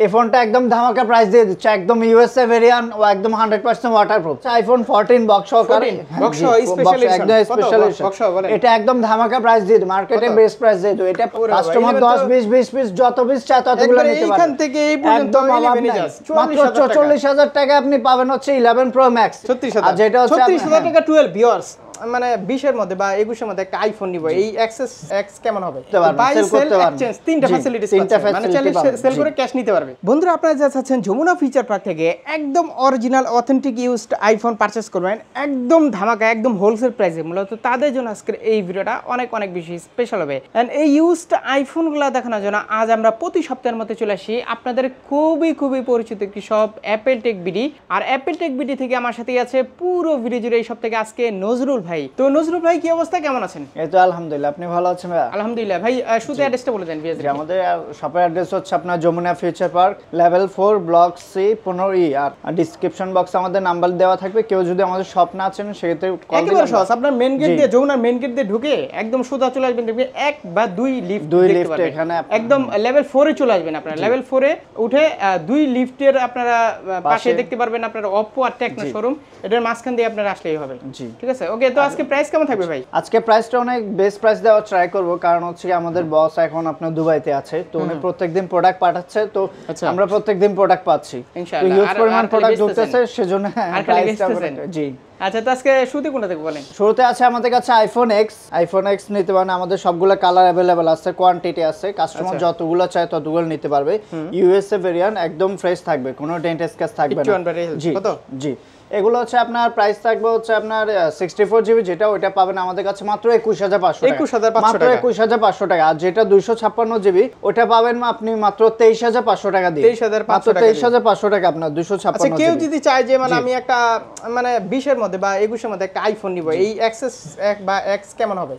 এই ফোনটা একদম ধামাকা প্রাইস দিয়ে দিচ্ছে, একদম ইউএসএ ভেরিয়েন্ট ও একদম 100% ওয়াটারপ্রুফ। আইফোন 14 বক্স সহকারে, বক্স স্পেশাল এডিশন, এটা একদম ধামাকা প্রাইস দিয়ে দিই, মার্কেটে বেস্ট প্রাইস দিয়ে দিই। এটা কাস্টমার 10 20 20 পিস যত পিস চায় ততগুলো নিতে পারবে। এখান থেকে এই পর্যন্ত মাত্র 44000 টাকা আপনি পাবেন হচ্ছে 11 প্রো ম্যাক্স। 36000, আর যেটা হচ্ছে 36000 টাকা 12 ভিউয়ার্স, মানে 20 এর মধ্যে বা 21 এর মধ্যে একটা আইফোন নিব, এই এক্সেস এক্স কেমন হবে? বাই সেল এক্সচেঞ্জ তিনটা ফ্যাসিলিটিস পাচ্ছেন, মানে চাইলে সেল করে ক্যাশ নিতে পারবে। বন্ধুরা আপনারা যা চাচ্ছেন যমুনা ফিচার পার্ক থেকে একদম original authentic used iPhone purchase করবেন একদম ধামাকা, একদম হোলসেল প্রাইসে। মূলত তাদের জন্য আজকের এই ভিডিওটা অনেক অনেক বেশি স্পেশাল হবে। এন্ড এই ইউজড আইফোনগুলো দেখানোর জন্য আজ আমরা প্রতি সপ্তাহের মধ্যে চলে আসি আপনাদের খুবই খুবই পরিচিত একটি শপ অ্যাপেল টেক বিডি। আর অ্যাপেল টেক বিডি থেকে আমার সাথে আছে পুরো ভিডিও জুড়ে এই সব থেকে আজকে নজরুল ভাই। তো নজরুল ভাই কি অবস্থা, কেমন আছেন? এই তো আলহামদুলিল্লাহ, আপনি ভালো আছেন ভাই? আলহামদুলিল্লাহ ভাই। শুধু অ্যাড্রেসটা বলে দেন বিএস। আমাদের শপের অ্যাড্রেস হচ্ছে আপনার Jamuna future park level 4 block C 15E। আর ডিসক্রিপশন বক্সে আমাদের নাম্বার দেওয়া থাকবে, কেউ যদি আমাদের শপ না আছেন সেক্ষেত্রে কল দিবেন। একেবারে সহজ, আপনার মেইন গেট দিয়ে যমুনার মেইন গেট দিয়ে ঢুকে একদম সোজা চলে আসবেন, দেখবেন এক বা দুই লিফট এখানে একদম লেভেল 4 এ চলে আসবেন। আপনারা লেভেল 4 এ উঠে দুই লিফটের আপনারা পাশে দেখতে পারবেন আপনারা অপো আর টেকনো শোরুম, এটার মাঝখান দিয়ে আপনারা আসলেই হবে। ঠিক আছে, ওকে। তো আজকে প্রাইস কেমন থাকবে ভাই? আজকে প্রাইসটা অনেক বেস্ট প্রাইস দেওয়ার ট্রাই করব, কারণ হচ্ছে আমাদের বস এখন আপনার দুবাইতে আছে, তো উনি প্রত্যেকদিন প্রোডাক্ট পাঠাচ্ছে, তো আমরা প্রত্যেকদিন প্রোডাক্ট পাচ্ছি ইনশাআল্লাহ। হিউজ পরিমাণ প্রোডাক্ট ঢুকতেছে, সেজন্য প্রাইসটা জি। আচ্ছা, তো আজকে শুরুতে কোনটা থেকে বলেন? শুরুতে আছে আমাদের কাছে আইফোন এক্স নিতে পারেন। আমাদের সবগুলো কালার अवेलेबल আছে, কোয়ান্টিটি আছে, কাস্টমার যতগুলো চায় ততগুলো নিতে পারবে। ইউএসএ ভেরিয়েন্ট একদম ফ্রেশ থাকবে, কোনো ডেন্ট স্ক্র্যাচ থাকবে না। কত? জি, এগুলো হচ্ছে আপনার প্রাইস থাকবে হচ্ছে আপনার 64GB, যেটা ওটা পাবেন আমাদের কাছে মাত্র 21500 টাকা, মাত্র 21500 টাকা। আর যেটা 256GB ওটা পাবেন আপনি মাত্র 23500 টাকা দিয়ে, 23500 টাকা আপনার 256GB। আচ্ছা, কেউ যদি চায় যে মানে আমি একটা মানে 20 এর মধ্যে বা 21 এর মধ্যে একটা আইফোন নিব, এই এক্সএস এক বা এক্স কেমন হবে?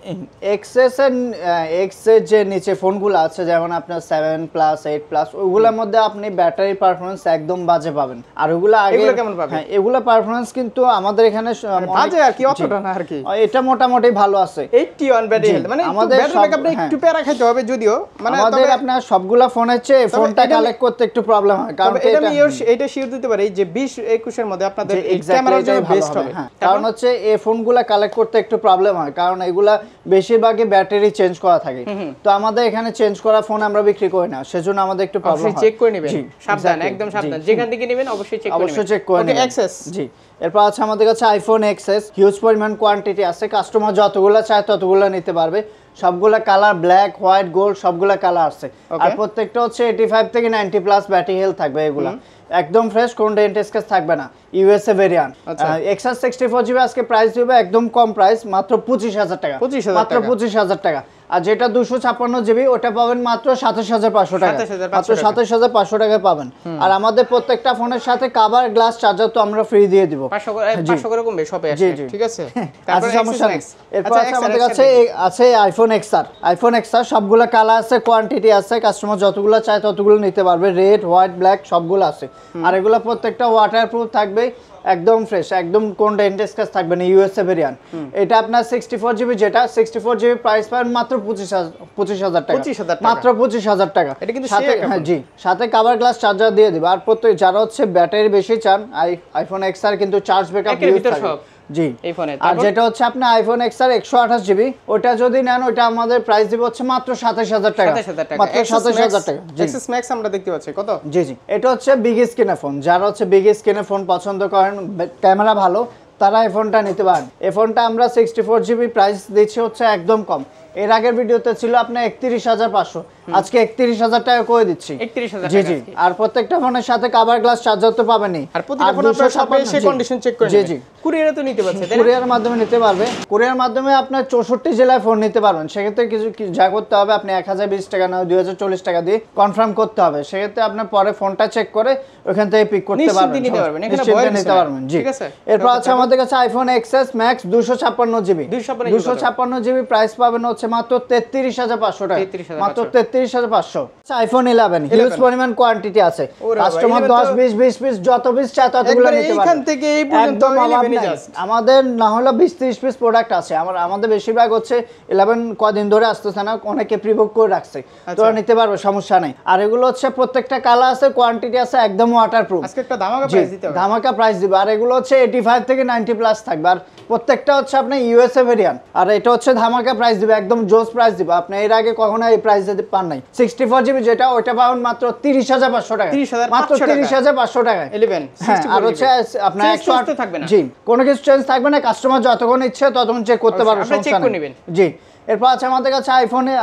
এক্স এর যে নিচে ফোনগুলো আছে যেমন আপনার 7 প্লাস 8 প্লাস, ওইগুলোর মধ্যে আপনি ব্যাটারি পারফরম্যান্স একদম বাজে পাবেন। আর ওগুলো আগে কেমন পাবেন? হ্যাঁ, এগুলো পারফরম্যান্স কিন্তু আমাদের এখানে বাজে আর কি, অতটা না আর কি, এটা মোটামুটি ভালো আছে। 81 ব্যাটারি হেলথ, মানে আমাদের ব্যাটারি ব্যাকআপটা একটু প্যারা খাইতে হবে যদিও, মানে আমাদের আপনার সবগুলা ফোনের চেয়ে ফোনটা কালেক্ট করতে একটু প্রবলেম হয়, কারণ এটা শিওর দিতে পারি যে 20-21 এর মধ্যে আপনাদের ক্যামেরাটা বেস্ট হবে। কারণ হচ্ছে এই ফোনগুলা কালেক্ট করতে একটু প্রবলেম হয়, কারণ এগুলা বেশিরভাগই ব্যাটারি চেঞ্জ করা থাকে, তো আমাদের এখানে চেঞ্জ করা ফোন আমরা বিক্রি করি না, সেজন্য আমাদের একটু প্রবলেম হয়। চেক করে নেবেন, সাবধান, একদম সাবধান, যেখান থেকে নেবেন অবশ্যই চেক করে নেবেন। এক্সএস জি। এরপর আছে আমাদের কাছে আইফোন এক্সএস, হিউজ পরিমাণ কোয়ান্টিটি আছে, কাস্টমার যতগুলো চায় ততগুলো নিতে পারবে। সবগুলা কালার ব্ল্যাক, হোয়াইট, গোল্ড সবগুলা কালার আছে। আর প্রত্যেকটা হচ্ছে 85 থেকে 90 প্লাস ব্যাটারি হেলথ থাকবে। এগুলা একদম ফ্রেশ, কোন ডেন্ট স্ক্র্যাচ থাকবে না, ইউএসএ ভেরিয়েন্ট। এক্সএস 64GB আজকে প্রাইস দিবে একদম কম প্রাইস, মাত্র 25000 টাকা, মাত্র 25000 টাকা। আর যেটা 256GB ওটা পাবেন মাত্র 27500 টাকা, মাত্র 27500 টাকায় পাবেন। আর আমাদের প্রত্যেকটা ফোনের সাথে কভার, গ্লাস, চার্জার তো আমরা ফ্রি দিয়ে দিব, 500 করে কমবে শপে আসলে, ঠিক আছে? তারপর সমস্যা নেই। এরপর আছে আমাদের কাছে আছে আইফোন এক্সআর, সবগুলা কালার আছে, কোয়ান্টিটি আছে, কাস্টমার যতগুলো চায় ততগুলো নিতে পারবে, রেড, হোয়াইট, ব্ল্যাক সবগুলো আছে। আর এগুলো প্রত্যেকটা ওয়াটারপ্রুফ থাকবে, একদম ফ্রেশ, একদম কোন ডেন্ট স্ক্র্যাচ থাকবে না, ইউএসএ ভেরিয়েন্ট। এটা আপনার 64GB, যেটা 64GB প্রাইস পাবেন মাত্র 25000 টাকা, মাত্র 25000 টাকা। এটা কিন্তু হ্যাঁ জি, সাথে কভার, গ্লাস, চার্জার দিয়ে দিবে। আর প্রত্যেক যারা হচ্ছে ব্যাটারি বেশি চান, আইফোন এক্সআর কিন্তু চার্জ ব্যাকআপ হিউজ থাকে জি। আর যেটা হচ্ছে আপনার আইফোন এক্সআর 128GB, ওটা যদি নেন ওটা আমাদের প্রাইস দিব হচ্ছে মাত্র 27000 টাকা, মাত্র 27000 টাকা। এক্সএস ম্যাক্স আমরা দেখতে পাচ্ছি কত? জি জি, এটা হচ্ছে বিগ স্ক্রিনের ফোন, যারা হচ্ছে বিগ স্ক্রিনের ফোন পছন্দ করেন, ক্যামেরা ভালো, তারা এই ফোনটা নিতে পারেন। এই ফোনটা আমরা 64GB প্রাইস দিচ্ছি হচ্ছে একদম কম। এর আগের ভিডিওতে ছিল আপনার 31500, আজকে 31000 টাকা করে দিচ্ছি। 31000 জি জি। আর প্রত্যেকটা ফোনের সাথে কভার, গ্লাস, চার্জার তো পাবেনই। আর প্রতিটা ফোন আপনারা সবে এসে কন্ডিশন চেক করে নেবেন। জি জি, কুরিয়ারে তো নিতে পারছে, কুরিয়ারের মাধ্যমে নিতে পারবে। কুরিয়ার মাধ্যমে আপনার 64 জেলায় ফোন নিতে পারবেন। সেক্ষেত্রে কিছু যা করতে হবে, আপনি 1020 টাকা না 2040 টাকা দিয়ে কনফার্ম করতে হবে। সেক্ষেত্রে আপনার পরে ফোনটা চেক করে ওখান থেকে পিক করতে পারবেন, নিতে পারবেন, এখানে ভয় নিতে পারবেন। জি, ঠিক আছে। এরপর আছে আমাদের কাছে iPhone XS max 256GB, 256GB price পাবেন হচ্ছে মাত্র 33500 টাকা, মাত্র 32,500। আইফোন 11 হিউজ পরিমাণ কোয়ান্টিটি আছে, কাস্টমার 10 20 20 পিস যত পিস চায় ততগুলো নিতে পারবে। এখান থেকে এই পর্যন্ত 11 জাস্ট আমাদের না হলো 20 30 পিস প্রোডাক্ট আছে। আমাদের বেশিরভাগ হচ্ছে 11 কদিন ধরে আসতেছে না, অনেকে প্রিবুক করে রাখছে, তোরা নিতে পারবে, সমস্যা নাই। আর এগুলো হচ্ছে প্রত্যেকটা কালার আছে, কোয়ান্টিটি আছে, একদম ওয়াটারপ্রুফ। আজকে একটা ধামাকা প্রাইস দিতে হবে, ধামাকা প্রাইস দিব। আর এগুলো হচ্ছে 85 থেকে 90 প্লাস থাকবে, আর প্রত্যেকটা হচ্ছে আপনার ইউএসএ ভেরিয়েন্ট। আর এটা হচ্ছে ধামাকা প্রাইস দিব, একদম জোস প্রাইস দিব। আপনি এর আগে কখনো এই প্রাইস দিতে পান নাই। 64 জিবি যেটা, ওটা পাবেন মাত্র 30,500 টাকা, মাত্র 30,500 টাকায় 11। আর হচ্ছে আপনার 108 থাকবে না, জি কোনো কিছু চেঞ্জ থাকবে না। কাস্টমার যতক্ষণ ইচ্ছে ততক্ষণ চেক করতে পারবে, সমস্যা নেই। জি এরপর আছে আমাদের কাছে আইফোনে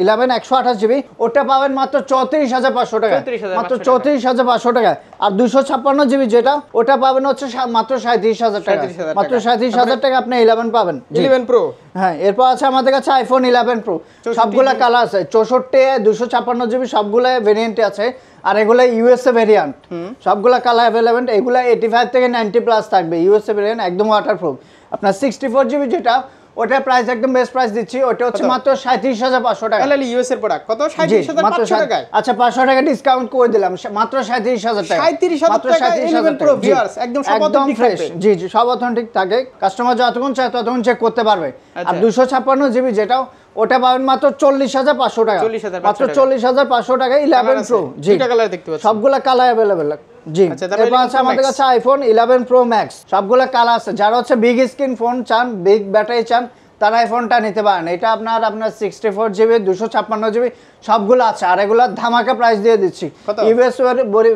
11 128 জিবি, ওটা পাবেন মাত্র 34,500 টাকা, মাত্র 34,500 টাকা। আর 256 জিবি যেটা, ওটা পাবেন হচ্ছে মাত্র 37,000 টাকা, মাত্র 37,000 টাকা আপনি 11 পাবেন, 11 প্রো। হ্যাঁ এরপর আছে আমাদের কাছে আইফোন 11 প্রো, সবগুলা কালার আছে, 64 256 জিবি সবগুলা ভেরিয়েন্টে আছে। আর এগুলা ইউএসএ ভেরিয়েন্ট, সবগুলা কালার अवेलेबल। এগুলা 85 থেকে 90 প্লাস থাকবে, ইউএসএ ভেরিয়েন্ট, একদম ওয়াটারপ্রুফ। আপনার 64 জিবি যেটা, ওটার প্রাইস একদম বেস্ট প্রাইস দিচ্ছি, ওটা হচ্ছে মাত্র 37,500 টাকা। এলএল ইউএস এর প্রোডাক্ট কত? 37,500 টাকা। আচ্ছা 500 টাকা ডিসকাউন্ট করে দিলাম, মাত্র 37,000 টাকা, 37,000 টাকা 11 প্রো ভিউয়ার্স, একদম সব অথেন্টিক ফ্রেশ। জি জি সব অথেন্টিক থাকে, কাস্টমার যতক্ষণ চায় ততক্ষণ চেক করতে পারবে। আর 256 জিবি যেটা, ওটা পাবেন মাত্র 40,500 টাকা, মাত্র 40,500 টাকা 11 প্রো। জি দুইটা কালার দেখতে পাচ্ছেন, সবগুলা কালার अवेलेबल। জি এরপর আছে আমাদের কাছে আইফোন 11 প্রো ম্যাক্স, সবগুলা কালার আছে। যারা হচ্ছে বিগ স্ক্রিন ফোন চান, বিগ ব্যাটারি চান, তারা এই ফোনটা নিতে পারেন। এটা আপনার 64 জিবি 256 জিবি সবগুলো আছে। আর এগুলো ধামাকা প্রাইস দিয়ে দিচ্ছি। ইউএস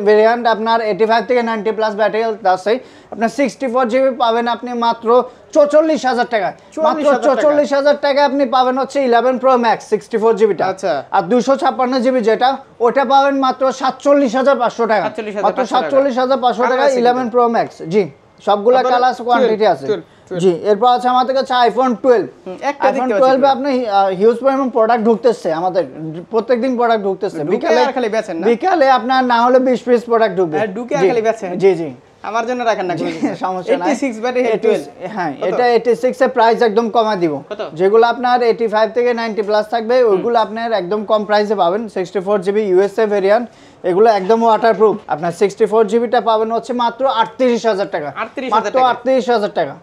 ভেরিয়েন্ট আপনার 85 থেকে 90 প্লাস ব্যাটারি আছে। আপনার 64 জিবি পাবেন আপনি মাত্র 44,000 টাকা, মাত্র 44,000 টাকা আপনি পাবেন হচ্ছে 11 প্রো ম্যাক্স 64 জিবিটা। আচ্ছা আর 256 জিবি যেটা, ওটা পাবেন মাত্র 47,500 টাকা, মাত্র 47,500 টাকা 11 প্রো ম্যাক্স। জি সবগুলা কালার কোয়ান্টিটি আছে। জি এরপর আছে আমাদের কাছে আইফোন 12। আইফোন 12 এ আপনি হিউজ পরিমাণ প্রোডাক্ট ঢুকতেছে, আমাদের প্রত্যেকদিন প্রোডাক্ট ঢুকতেছে। বিকালে আপনার না হলে 20 পিস প্রোডাক্ট ঢুকবে, ঢুকে খালি বেচেন। জি জি আমার জন্য রাখেন না, কোনো সমস্যা নাই। 86 ব্যাটারি 12। হ্যাঁ এটা 86 এর প্রাইস একদম কমা দিব। যেগুলো আপনার 85 থেকে 90 প্লাস থাকবে, ওইগুলো আপনার একদম কম প্রাইসে পাবেন। 64 জিবি ইউএসএ ভেরিয়েন্ট, এগুলো একদম ওয়াটারপ্রুফ। আপনার 64 জিবিটা পাবেন হচ্ছে মাত্র 38,000 টাকা, মাত্র 38,000 টাকা।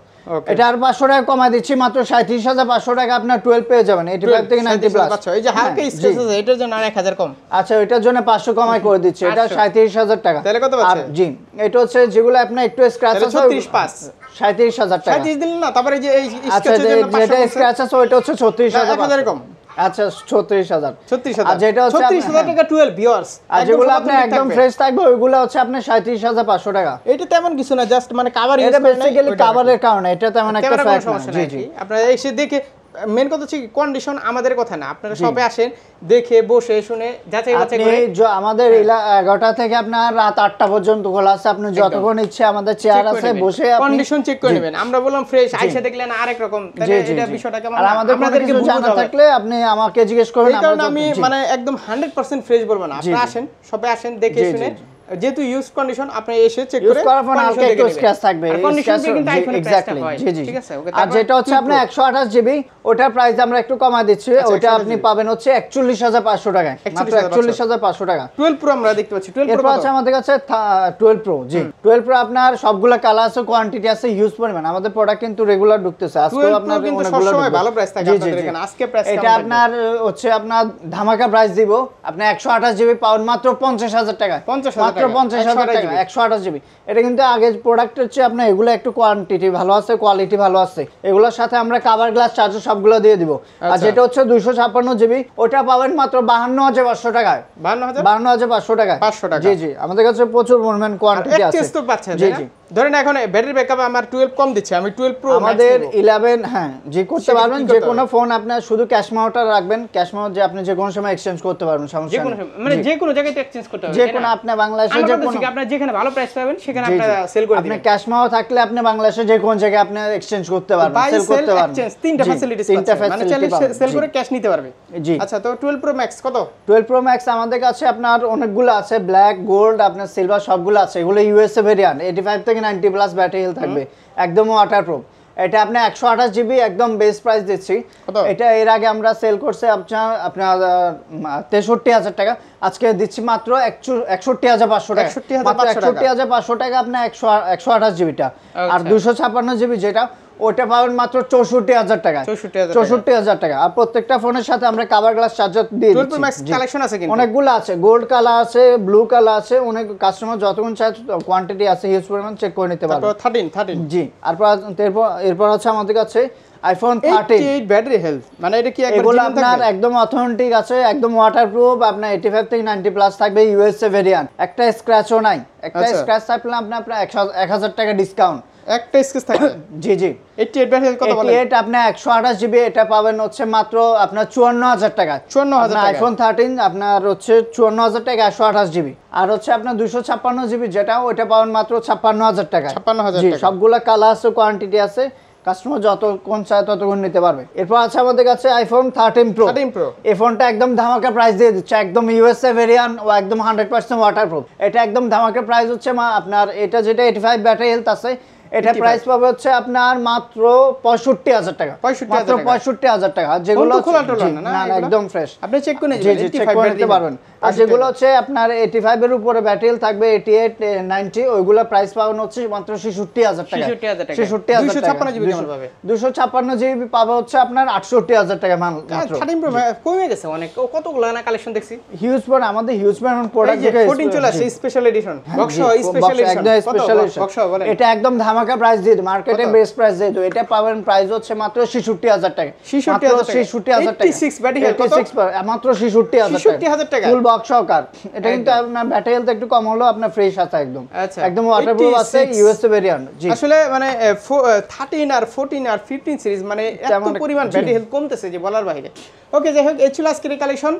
এটা আর 500 টাকা কমাই দিচ্ছি, মাত্র 37,500 টাকা আপনার 12 পেয়ে যাবেন 85 থেকে 90 প্লাস। এই যে হালকা স্ক্র্যাচ আছে, এটার জন্য আর 1000 কম। আচ্ছা এটার জন্য 500 কমাই করে দিচ্ছি, এটা 37,000 টাকা। তাহলে কত পাচ্ছেন? জি এটা হচ্ছে যেগুলো আপনার একটু স্ক্র্যাচ আছে 36,500 37,000 টাকা। 37 দিলেন না, তারপরে যে এই স্ক্র্যাচের জন্য 500 যেটা স্ক্র্যাচ আছে ওটা হচ্ছে 36,000 কম। আচ্ছা 36,000 আর যেটা হচ্ছে 36,000 টাকা 12 ভিউয়ার্স। আর যেগুলো আপনি একদম ফ্রেশ থাকবে ওইগুলো হচ্ছে আপনার 37,500 টাকা। এটা তেমন কিছু না, জাস্ট মানে কভার ইউজ এটা বেসিক্যালি কভারের কারণে, এটা তেমন একটা ফ্যাক্ট না। জি জি আপনারা এসে দেখে, মেন কথা হচ্ছে কন্ডিশন আমাদের কথা না, আপনারা সবে আসেন, দেখে বসে শুনে যাচাই বাছাই করে। আমাদের 11টা থেকে আপনার রাত 8টা পর্যন্ত খোলা আছে, আপনি যতক্ষণ ইচ্ছে আমাদের চেয়ার আছে, বসে আপনি কন্ডিশন চেক করে নেবেন। আমরা বললাম ফ্রেশ, আইসা দেখলেন আরেক রকম, তাহলে এটা বিষয়টা কেমন? আর আমাদেরকে জানা থাকলে আপনি আমাকে জিজ্ঞেস করবেন। এই কারণে আমি মানে একদম 100% ফ্রেশ বলবো না, আপনারা আসেন, সবে আসেন, দেখে শুনে, যেহেতু ইউজ কন্ডিশন আপনি এসে চেক করে করার পর হালকা একটু স্ক্র্যাচ থাকবে, এক্স্যাক্টলি। জি জি ঠিক আছে। আর যেটা হচ্ছে আপনার 128 জিবি, ওটার প্রাইস আমরা একটু কমা দিচ্ছি, ওটা আপনি পাবেন হচ্ছে 41,500 টাকায়, মাত্র 41,500 টাকা। 12 প্রো আমরা দেখতে পাচ্ছি, 12 প্রো আছে আমাদের কাছে 12 প্রো। জি 12 প্রো আপনার সবগুলা কালার আছে, কোয়ান্টিটি আছে, হিউজ পরিমাণ। আমাদের প্রোডাক্ট কিন্তু রেগুলার ঢুকতেছে, আজকে আপনার অনেকগুলো সময় ভালো প্রাইস থাকে আপনাদের এখানে। আজকে প্রাইস এটা আপনার হচ্ছে আপনার ধামাকা প্রাইস দিব, আপনি 128 জিবি পাবেন মাত্র 50,000 টাকা, মাত্র 50,000 টাকা 128 জিবি। এটা কিন্তু আগে প্রোডাক্ট হচ্ছে আপনার এগুলো একটু কোয়ান্টিটি ভালো আছে, কোয়ালিটি ভালো আছে, এগুলোর সাথে আমরা কভার গ্লাস চার্জার সবগুলো দিয়ে দিব। আর যেটা হচ্ছে 256 জিবি, ওটা পাবেন মাত্র 52,500 টাকায়, 52,500 টাকায়, 500 টাকা। জি জি আমাদের কাছে প্রচুর পরিমাণ কোয়ান্টিটি আছে। তো পাচ্ছেন, জি জি। ধরেন এখন ব্যাটারি ব্যাকআপ আমার 12 কম দিচ্ছে, আমি 12 প্রো আমাদের 11 হ্যাঁ যে করতে পারবেন, যে কোনো ফোন আপনার শুধু ক্যাশ মাউন্টার রাখবেন, ক্যাশ মাউন্ট যে আপনি যে কোনো সময় এক্সচেঞ্জ করতে পারবেন, সমস্যা নেই। মানে যে কোনো জায়গায় এক্সচেঞ্জ করতে পারবেন, যে কোনো আপনি বাংলাদেশে যে কোনো, আপনি যেখানে ভালো প্রাইস পাবেন সেখানে আপনারা সেল করে দিবেন। আপনি ক্যাশ মাউন্ট থাকলে আপনি বাংলাদেশে যে কোনো জায়গায় আপনি এক্সচেঞ্জ করতে পারবেন, সেল করতে পারবেন। তিনটা ফ্যাসিলিটিস পাচ্ছেন, মানে চাইলে সেল করে ক্যাশ নিতে পারবে। জি আচ্ছা তো 12 প্রো ম্যাক্স কত? 12 প্রো ম্যাক্স আমাদের কাছে আপনার অনেকগুলো আছে, ব্ল্যাক, গোল্ড, আপনার সিলভার সবগুলো আছে। এগুলো ইউএসএ ভেরিয়েন্ট, 85 থেকে 90 প্লাস ব্যাটারি হেলথ থাকবে, একদম ওয়াটারপ্রুফ। এটা আপনি 128 জিবি একদম বেস প্রাইস দিচ্ছি। এটা এর আগে আমরা সেল করছে আপনার 63000 টাকা, আজকে দিচ্ছি মাত্র 61500 টাকা। 61500 টাকা আপনার 128 জিবিটা। আর 256 জিবি যেটা ওটা পাবেন মাত্র 64000 টাকা। 64000 টাকা। আর প্রত্যেকটা ফোনের সাথে আমরা কভার গ্লাস চার্জার দিয়ে দিচ্ছি। 12 Pro Max কালেকশন আছে কিন্তু অনেকগুলো আছে, গোল্ড কালার আছে, ব্লু কালার আছে, অনেক কাস্টমার যতক্ষণ চায় কোয়ান্টিটি আছে, হিউজ পরিমাণ চেক করে নিতে পারবে। তারপর 13 জি। এরপর আছে আমাদের কাছে আইফোন 13 88 ব্যাটারি হেলথ, মানে এটা কি একবার এগুলো আপনার একদম অথেন্টিক আছে, একদম ওয়াটারপ্রুফ, আপনার 85 থেকে 90 প্লাস থাকবে, ইউএসএ ভেরিয়েন্ট, একটা স্ক্র্যাচও নাই। একটা স্ক্র্যাচ থাকলে আপনার 1000 টাকা ডিসকাউন্ট, একটা স্কেচ থাকে। জি জি। 88 ব্যাটারি হেলথ কত বলেন? 88 আপনি 128 জিবি, এটা পাবেন হচ্ছে মাত্র আপনার 54000 টাকা। 54000 টাকা। আইফোন 13 আপনার হচ্ছে 54000 টাকা 128 জিবি। আর হচ্ছে আপনার 256 জিবি যেটা ওটা পাবেন মাত্র 56000 টাকা। 56000 জি, টাকা। সবগুলা কালার আছে, কোয়ান্টিটি আছে, কাস্টমার যত কোন চায় ততক্ষণ নিতে পারবে। এরপর আছে আমাদের কাছে আইফোন 13 প্রো। এই ফোনটা একদম ধামাকা প্রাইস দিয়ে দিচ্ছে, একদম ইউএসএ ভেরিয়েন্ট ও একদম 100% ওয়াটারপ্রুফ। এটা একদম ধামাকা প্রাইস হচ্ছে আপনার এটা যেটা 85 ব্যাটারি হেলথ আছে, এটা প্রাইস পাবে হচ্ছে আপনার মাত্র 65000 টাকা। মাত্র 65000 টাকা। আর যেগুলো না একদম ফ্রেশ, আপনি চেক করে জি জি চেক করে নিতে পারবেন। আর যেগুলো হচ্ছে আপনার 85 এর উপরে ব্যাটারি হেলথ থাকবে, 88 90 ওইগুলো প্রাইস পাবেন হচ্ছে মাত্র 66000 টাকা। 66000 টাকা। 256 জিবি কেমন পাবে? 256 জিবি পাবে হচ্ছে আপনার 68000 টাকা মাত্র। 13 প্রো কমে গেছে অনেক, কতগুলো না কালেকশন দেখছি। হিউজ পর আমাদের হিউজ পরিমাণ প্রোডাক্ট দেখে 14 চলে আসছে special edition, box special edition. একদম স্পেশাল এডিশন। এটা একদম ধামাকা প্রাইস দিয়ে মার্কেটে বেস্ট প্রাইস দিয়ে এটা পাবেন প্রাইস হচ্ছে মাত্র 66000 টাকা। 66000 টাকা। 86 ব্যাটারি হেলথ কত? মাত্র 66000 টাকা। ফুল বক্স সহকার। এটা কিন্তু আপনার ব্যাটারি হেলথ একটু কম হলো, আপনার ফ্রেশ আছে একদম। একদম ওয়াটারপ্রুফ আছে, ইউএসএ ভেরিয়েন্ট। জি। আসলে মানে 13 আর 14 আর 15 সিরিজ মানে এত পরিমাণ ব্যাটারি হেলথ কমতেছে যে বলার বাইরে। ওকে, যাই হোক, এই ছিল আজকের কালেকশন।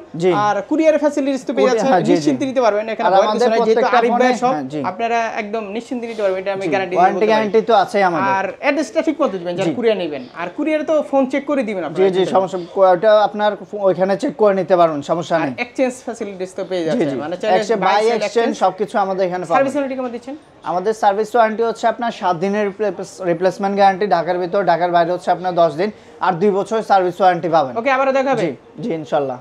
আর কুরিয়ার ফ্যাসিলিটিস তো পেয়ে যাচ্ছেন, নিশ্চিন্তে নিতে পারবেন। এখানে আমাদের যেহেতু আরিফ ভাই সব আপনারা একদম নিশ্চিন্তে নিতে পারবেন, এটা আমি গ্যারান্টি তো আছে আমাদের। আর অ্যাড্রেসটা ঠিক মতো দিবেন যারা কুরিয়ার নেবেন। আর কুরিয়ারে তো ফোন চেক করে দিবেন আপনারা। জি জি, সমস্যা ওটা আপনার ওইখানে চেক করে নিতে পারবেন, সমস্যা নেই। এক্সচেঞ্জ ফ্যাসিলিটিস তো পেয়ে যাচ্ছেন, মানে চাইলে বাই এক্সচেঞ্জ সবকিছু আমাদের এখানে পাবেন। সার্ভিস ওয়ারেন্টি কেমন দিচ্ছেন? আমাদের সার্ভিস ওয়ারেন্টি হচ্ছে আপনার 7 দিনের রিপ্লেসমেন্ট গ্যারান্টি, ঢাকার ভিতর, ঢাকার বাইরে হচ্ছে আপনার 10 দিন, আর 2 বছর সার্ভিস ওয়ারেন্টি পাবেন। ওকে, আবার দেখা হবে। জি জি, ইনশাআল্লাহ।